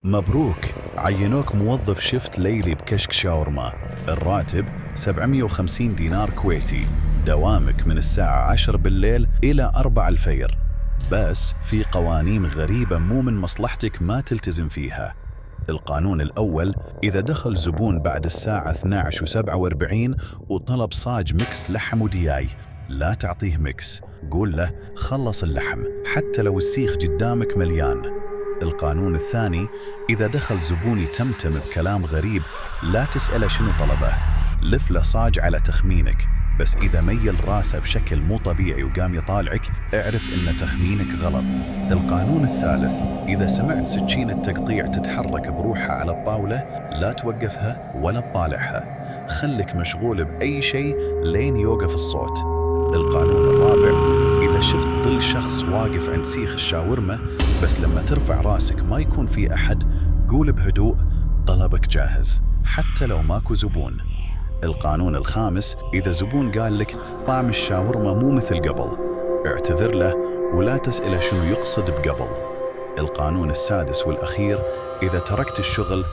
مبروك، عينوك موظف شفت ليلي بكشك شاورما. الراتب 750 دينار كويتي. دوامك من الساعة 10 بالليل إلى 4 الفجر. بس في قوانين غريبة مو من مصلحتك ما تلتزم فيها. القانون الأول: إذا دخل زبون بعد الساعة 12:47 وطلب صاج مكس لحم ودياي، لا تعطيه مكس، قول له خلص اللحم حتى لو السيخ قدامك مليان. القانون الثاني: إذا دخل زبون يتمتم بكلام غريب، لا تسأله شنو طلبه، لف له صاج على تخمينك، بس إذا ميل راسه بشكل مو طبيعي وقام يطالعك، اعرف إن تخمينك غلط. القانون الثالث: إذا سمعت سكينة تقطيع تتحرك بروحها على الطاولة، لا توقفها ولا تطالعها، خلك مشغول بأي شيء لين يوقف الصوت. القانون الرابع: إذا شفت ظل شخص واقف عند سيخ الشاورما، بس لما ترفع راسك ما يكون في أحد، قول بهدوء طلبك جاهز حتى لو ماكو زبون. القانون الخامس: إذا زبون قال لك طعم الشاورما مو مثل قبل، اعتذر له ولا تسأله شنو يقصد بقبل. القانون السادس والأخير: إذا تركت الشغل